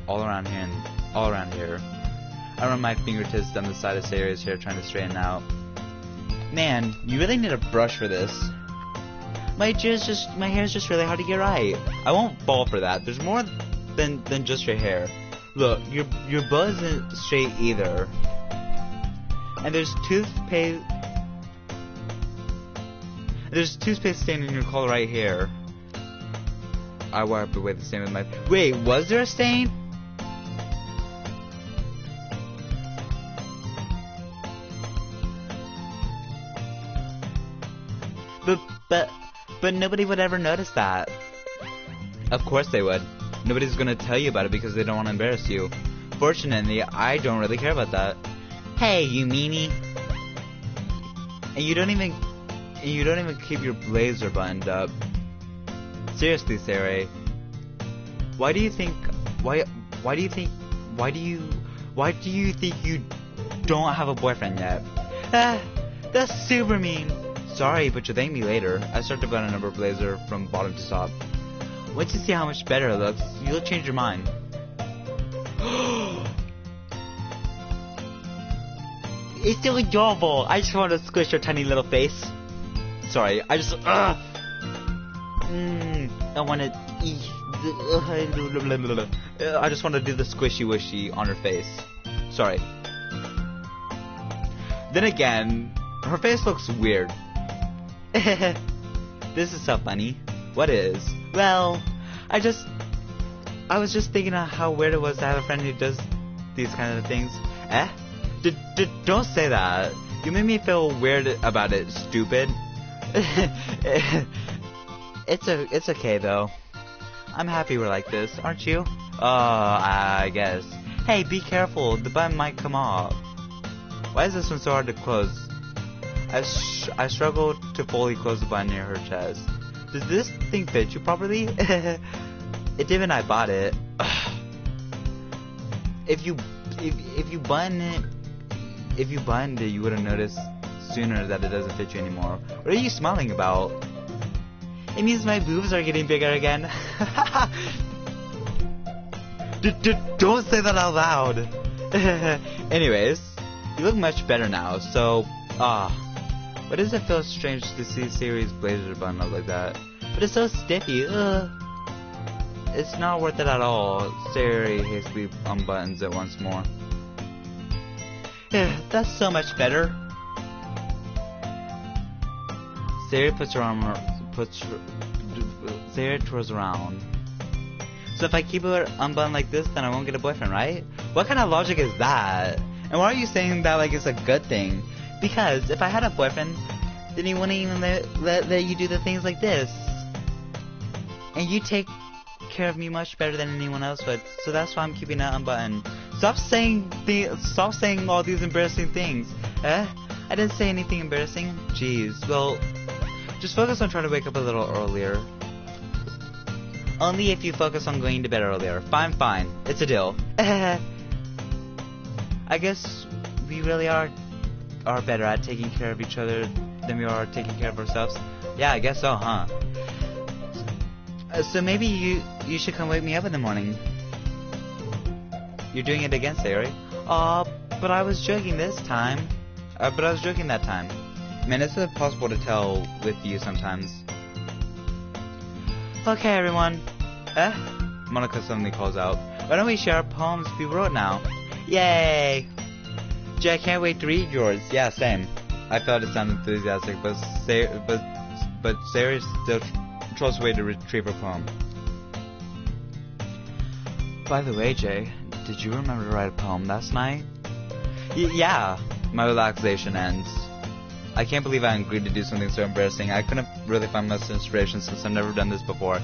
around here. I run my fingertips down the side of Sayori's hair trying to straighten out. Man, you really need a brush for this. My hair's just really hard to get right. I won't fall for that. There's more than just your hair. Look, your butt isn't straight either. And there's toothpaste stain in your collar right here. I wiped away the stain with my... Wait, was there a stain? But nobody would ever notice that. Of course they would. Nobody's gonna tell you about it because they don't want to embarrass you. Fortunately, I don't really care about that. Hey, you meanie. And you don't even keep your blazer buttoned up. Seriously, Sayori. Why do you think you don't have a boyfriend yet? That's super mean. Sorry, but you'll thank me later. I start to button up her blazer from bottom to top. Once you see how much better it looks, you'll change your mind. It's so adorable. I just want to squish your tiny little face. Sorry, I just... I want to... I just want to do the squishy wishy on her face. Sorry. Then again, her face looks weird. This is so funny. What is? Well, I was just thinking of how weird it was to have a friend who does these kind of things. Don't say that. You made me feel weird about it, stupid. It's okay though. I'm happy we're like this, aren't you? I guess. Hey, be careful. The button might come off. Why is this one so hard to close? I struggle to fully close the button near her chest. Does this thing fit you properly? It did when I bought it. If you buttoned it, you would have noticed sooner that it doesn't fit you anymore. What are you smiling about? It means my boobs are getting bigger again. Don't say that out loud. Anyways, you look much better now. So, but does it feel strange to see Sayori's blazer button up like that? But it's so stiffy. It's not worth it at all. Sayori hastily unbuttons it once more. That's so much better. Sayori Sayori twirls around. So if I keep it unbuttoned like this, then I won't get a boyfriend, right? What kind of logic is that? And why are you saying that like it's a good thing? Because if I had a boyfriend, then he wouldn't even let you do the things like this. And you take care of me much better than anyone else would, so that's why I'm keeping it unbuttoned. Stop saying all these embarrassing things. I didn't say anything embarrassing. Jeez. Well, just focus on trying to wake up a little earlier. Only if you focus on going to bed earlier. Fine. It's a deal. I guess we really are better at taking care of each other than we are taking care of ourselves. Yeah, I guess so, huh? So maybe you should come wake me up in the morning. You're doing it again, Sayori. But I was joking this time. But I was joking that time. Man, it's impossible to tell with you sometimes. Okay, everyone. Monica suddenly calls out. Why don't we share our poems we wrote now? Yay! Jay, I can't wait to read yours. Yeah, same. I felt it sounded enthusiastic, but Sayori still chose a way to retrieve her poem. By the way, Jay, did you remember to write a poem last night? Yeah, my relaxation ends. I can't believe I agreed to do something so embarrassing. I couldn't really find much inspiration since I've never done this before.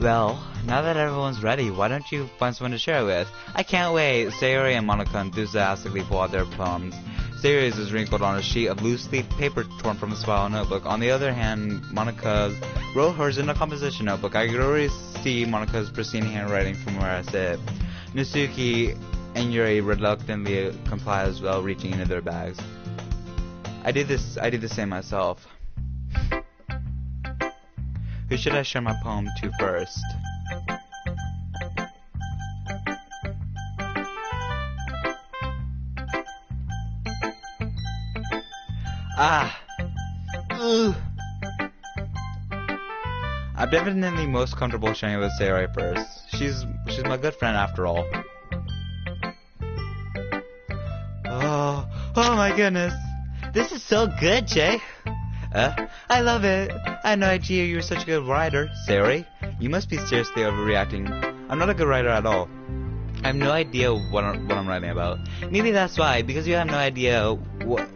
Well, now that everyone's ready, why don't you find someone to share it with? I can't wait. Sayori and Monica enthusiastically pull out their poems. Sayori's is wrinkled on a sheet of loose-leaf paper torn from a spiral notebook. On the other hand, Monica wrote hers in a composition notebook. I could already see Monica's pristine handwriting from where I sit. Natsuki and Yuri reluctantly comply as well, reaching into their bags. I do the same myself. Who should I share my poem to first? Ah. Ugh. I'm definitely most comfortable sharing with Saori first. She's my good friend after all. Oh my goodness. This is so good, Jay. I love it. I had no idea you were such a good writer. Saori, you must be seriously overreacting. I'm not a good writer at all. I have no idea what I'm writing about. Maybe that's why, because you have no idea what...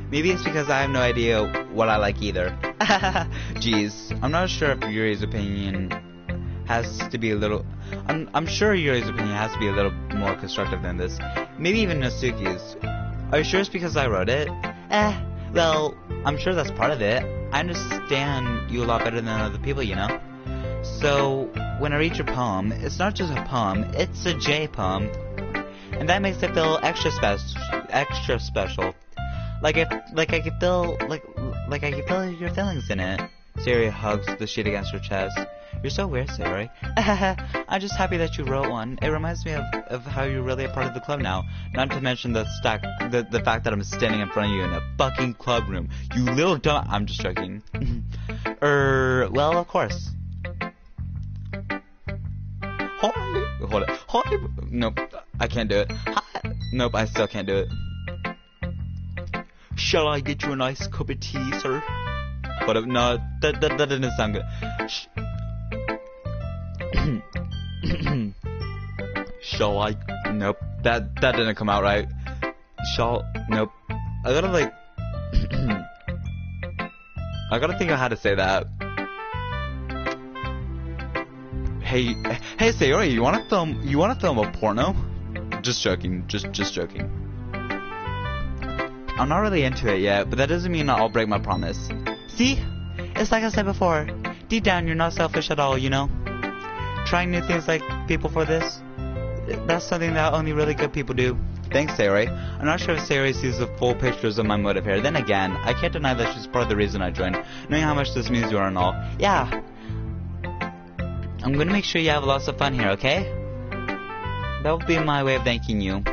Maybe it's because I have no idea what I like either. Jeez, I'm not sure if Yuri's opinion has to be a little... I'm sure Yuri's opinion has to be a little more constructive than this. Maybe even Natsuki's. Are you sure it's because I wrote it? Well, I'm sure that's part of it. I understand you a lot better than other people, you know? So, when I read your poem, it's not just a poem, it's a J poem. And that makes it feel extra special. Like I could feel your feelings in it. Saori hugs the sheet against her chest. You're so weird, Saori. I'm just happy that you wrote one. It reminds me of how you're really a part of the club now. Not to mention the fact that I'm standing in front of you in a fucking club room. You little dumb. I'm just joking. Well, of course. Hold it. Nope, I can't do it. Hi. Nope, I still can't do it. Shall I get you a nice cup of tea, sir? But no, that didn't sound good. Shall I? Nope, that didn't come out right. Nope. I gotta like. I gotta think of how to say that. Hey, Saori, you wanna film a porno? Just joking, just joking. I'm not really into it yet, but that doesn't mean I'll break my promise. See? It's like I said before. Deep down, you're not selfish at all, you know? Trying new things like people for this? That's something that only really good people do. Thanks, Saori. I'm not sure if Saori sees the full pictures of my motive here. Then again, I can't deny that she's part of the reason I joined, knowing how much this means to her and all. Yeah. I'm gonna make sure you have lots of fun here, okay? That would be my way of thanking you.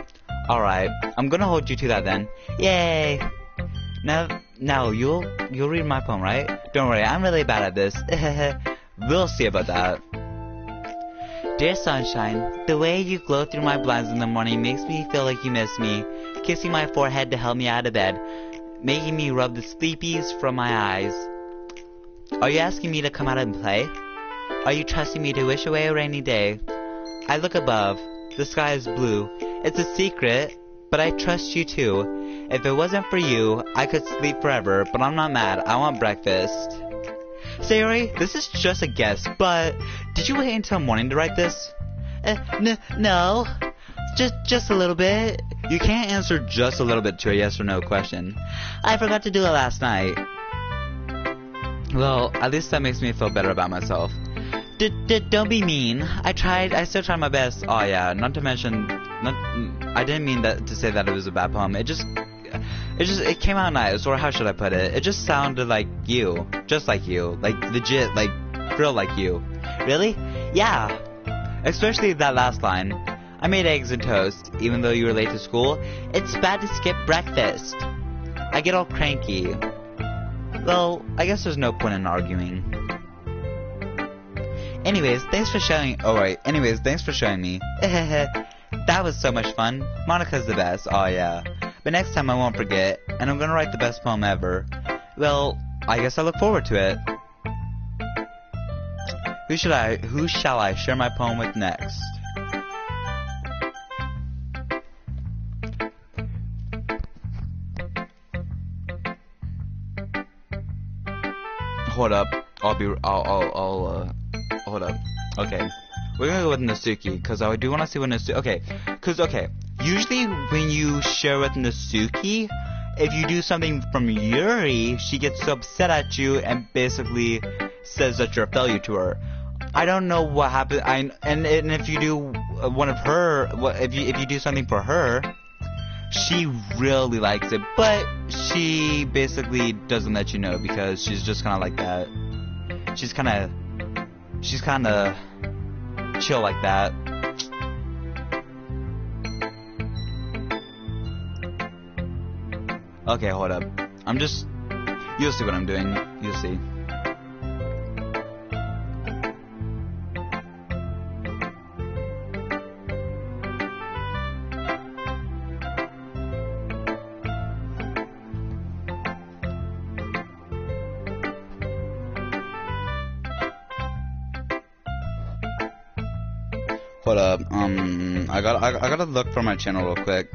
Alright, I'm gonna hold you to that then. Yay! Now you'll read my poem, right? Don't worry, I'm really bad at this. We'll see about that. Dear sunshine, the way you glow through my blinds in the morning makes me feel like you miss me. Kissing my forehead to help me out of bed. Making me rub the sleepies from my eyes. Are you asking me to come out and play? Are you trusting me to wish away a rainy day? I look above. The sky is blue. It's a secret, but I trust you too. If it wasn't for you, I could sleep forever, but I'm not mad. I want breakfast. Saori, this is just a guess, but did you wait until morning to write this? No. Just a little bit. You can't answer just a little bit to a yes or no question. I forgot to do it last night. Well, at least that makes me feel better about myself. Don't be mean. I still tried my best. Oh yeah, not to mention, I didn't mean that to say that it was a bad poem. It came out nice, or how should I put it? It just sounded like you. Just like you. Like legit, like real like you. Really? Yeah. Especially that last line. I made eggs and toast, even though you were late to school. It's bad to skip breakfast. I get all cranky. Well, I guess there's no point in arguing. Anyways, thanks for showing me. That was so much fun. Monica's the best. Oh yeah. But next time I won't forget, and I'm gonna write the best poem ever. Well, I guess I look forward to it. Who shall I share my poem with next? Hold up. Hold up. Okay. We're gonna go with Natsuki, because I do want to see what Natsuki... Okay. Usually when you share with Natsuki, if you do something from Yuri, she gets so upset at you and basically says that you're a failure to her. I don't know what happened. And if you do one of her... If you do something for her, she really likes it, but she basically doesn't let you know because she's just kind of like that. She's kind of chill like that. Okay, hold up. You'll see what I'm doing. You'll see. Hold up. I gotta look for my channel real quick.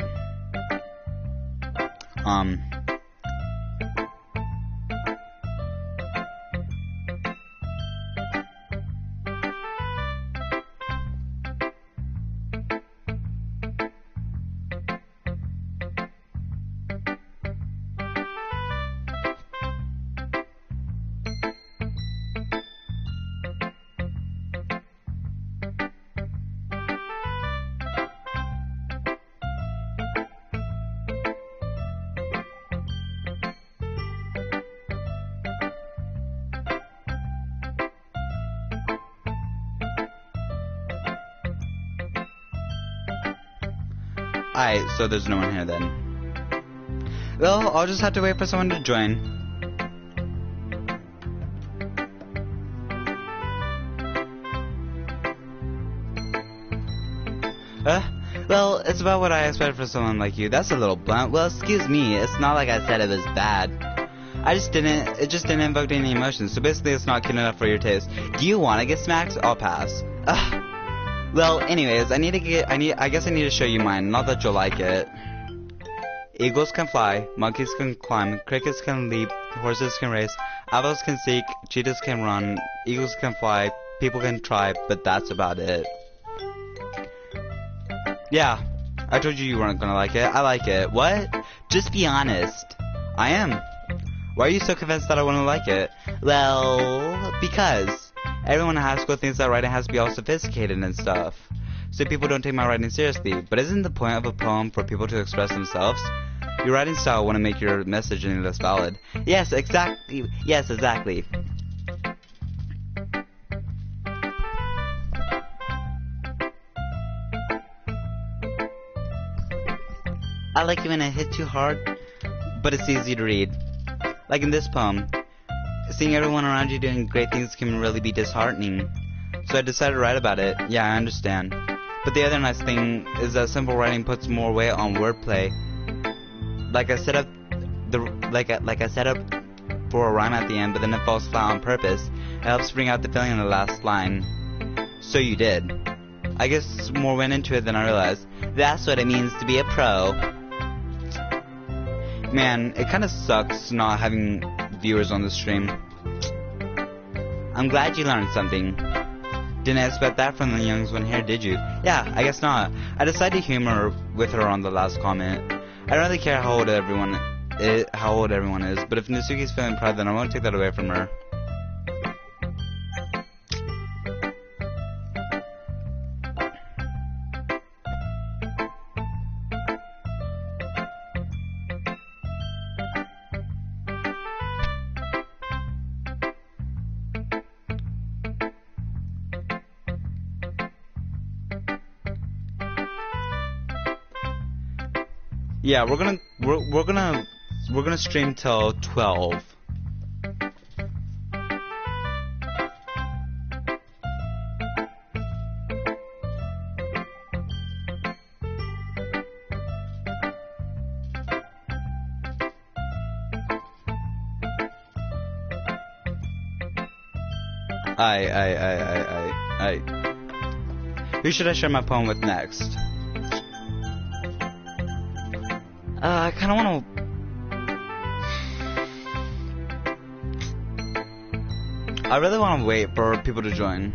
Alright, so there's no one here then. Well, I'll just have to wait for someone to join. Well, it's about what I expected for someone like you. That's a little blunt. Well, excuse me, it's not like I said it was bad. It just didn't invoke any emotions, so basically it's not cute enough for your taste. Do you want to get smacked? I'll pass. Well, anyways, I guess I need to show you mine, not that you'll like it. Eagles can fly, monkeys can climb, crickets can leap, horses can race, owls can seek, cheetahs can run, eagles can fly, people can try, but that's about it. Yeah, I told you weren't gonna like it. I like it. What? Just be honest. I am. Why are you so convinced that I wouldn't like it? Well, because everyone in high school thinks that writing has to be all sophisticated and stuff, so people don't take my writing seriously. But isn't the point of a poem for people to express themselves? Your writing style wouldn't make your message any less valid. Yes, exactly. Yes, exactly. I like it when I hit too hard, but it's easy to read. Like in this poem. Seeing everyone around you doing great things can really be disheartening. So I decided to write about it. Yeah, I understand. But the other nice thing is that simple writing puts more weight on wordplay. Like I set up for a rhyme at the end, but then it falls flat on purpose. It helps bring out the feeling in the last line. So you did. I guess more went into it than I realized. That's what it means to be a pro. Man, it kinda sucks not having viewers on the stream. I'm glad you learned something. Didn't expect that from the youngs one here, did you? Yeah, I guess not. I decided to humor with her on the last comment. I don't really care how old everyone is, but if Natsuki's feeling proud, then I won't take that away from her. Yeah, we're gonna stream till 12. Who should I share my poem with next? I kinda wanna... I really wanna wait for people to join.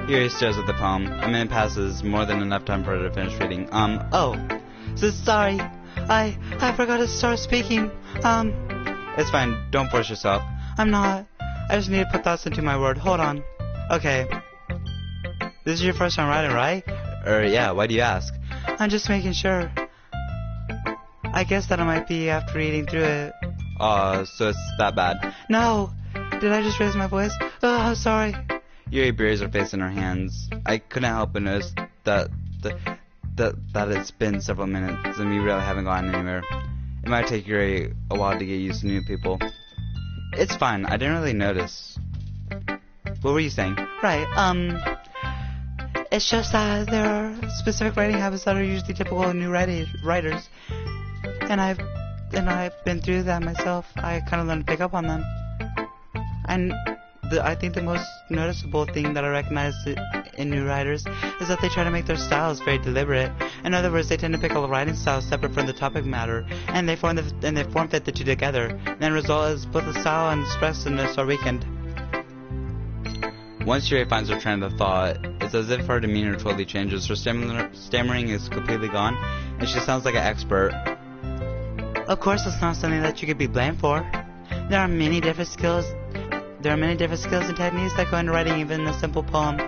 Here he stares at the poem. A minute passes, more than enough time for her to finish reading. Oh. So sorry. I forgot to start speaking. It's fine, don't force yourself. I'm not. I just need to put thoughts into my word. Hold on. Okay. This is your first time writing, right? Yeah, why do you ask? I'm just making sure. I guess that I might be after reading through it. So it's that bad. No! Did I just raise my voice? Oh, sorry. Yuri buries her face in her hands. I couldn't help but notice that it's been several minutes and we really haven't gotten anywhere. It might take Yuri a while to get used to new people. It's fine, I didn't really notice. What were you saying? Right, it's just that there are specific writing habits that are usually typical of new writers. And I've been through that myself. I kind of learned to pick up on them. And I think the most noticeable thing that I recognize in new writers is that they try to make their styles very deliberate. In other words, they tend to pick a writing style separate from the topic matter, and they form fit the two together. And the result is both the style and expressiveness are weakened. Once Yuri finds her train of thought, it's as if her demeanor totally changes. Her stammering is completely gone, and she sounds like an expert. Of course, it's not something that you could be blamed for. There are many different skills and techniques that go into writing even a simple poem.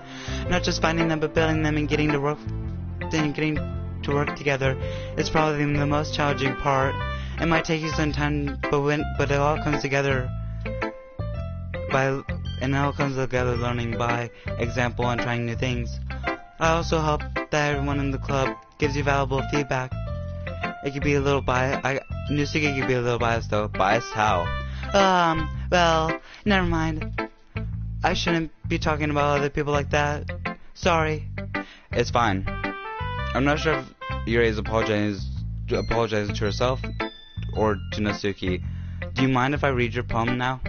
Not just finding them, but building them and getting to work together is probably the most challenging part. It might take you some time, but it all comes together learning by example and trying new things. I also hope that everyone in the club gives you valuable feedback. It could be a little biased. Nusuke could be a little biased though. Biased how? Well, never mind. I shouldn't be talking about other people like that. Sorry. It's fine. I'm not sure if Yuri is apologizing to herself or to Natsuki. Do you mind if I read your poem now?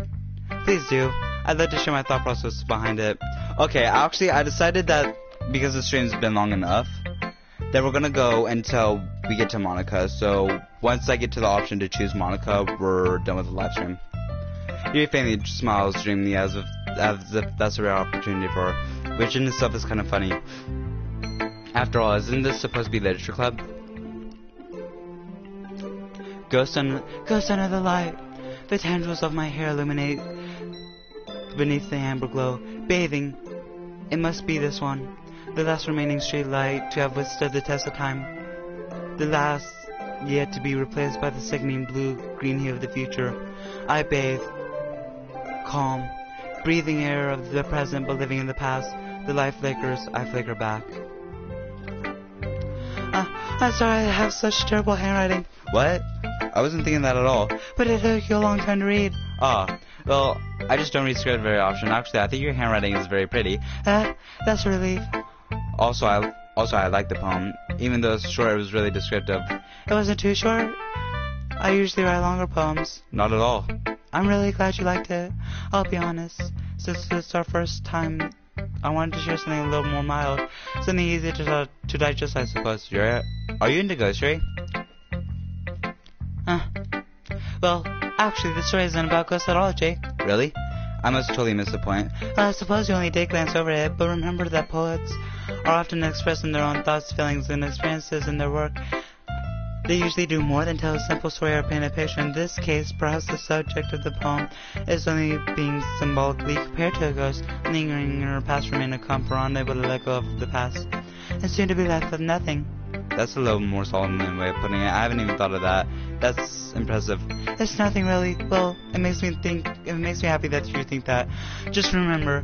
Please do. I'd like to share my thought process behind it. Okay, actually, I decided that because the stream's been long enough, that we're gonna go until we get to Monica. So once I get to the option to choose Monica, we're done with the live stream. Yuri faintly smiles dreamily as if that's a rare opportunity for her, which in itself is kind of funny. After all, isn't this supposed to be literature club? Ghost under the light. The tendrils of my hair illuminate beneath the amber glow. Bathing. It must be this one. The last remaining street light to have withstood the test of time. The last yet to be replaced by the sickening blue-green hue of the future. I bathe. Calm. Breathing air of the present but living in the past. The light flickers. I flicker back. I'm sorry I have such terrible handwriting. What? I wasn't thinking that at all. But it took you a long time to read. Well, I just don't read script very often. Actually, I think your handwriting is very pretty. That's a relief. Also, I like the poem. Even though it's short, it was really descriptive. It wasn't too short. I usually write longer poems. Not at all. I'm really glad you liked it. I'll be honest. Since it's our first time, I wanted to share something a little more mild. Something easy to digest, I suppose. Are you into ghost, Well, actually, the story isn't about ghosts at all, Jake. Really? I must totally miss the point. I suppose you only did glance over it, but remember that poets are often expressing their own thoughts, feelings, and experiences in their work. They usually do more than tell a simple story or paint a picture. In this case, perhaps the subject of the poem is only being symbolically compared to a ghost, lingering in her past, remain a comfort, unable to let go of the past, and soon to be left with nothing. That's a little more solemn way of putting it. I haven't even thought of that. That's impressive. It's nothing really. Well, it makes me happy that you think that. Just remember,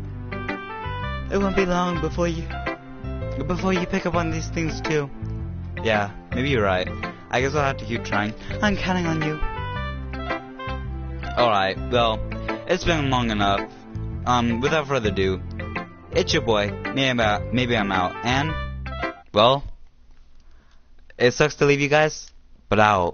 it won't be long before you pick up on these things too. Yeah, maybe you're right. I guess I'll have to keep trying. I'm counting on you. Alright, well, it's been long enough. Without further ado, it's your boy. Maybe I'm out. And, well, it sucks to leave you guys, but out.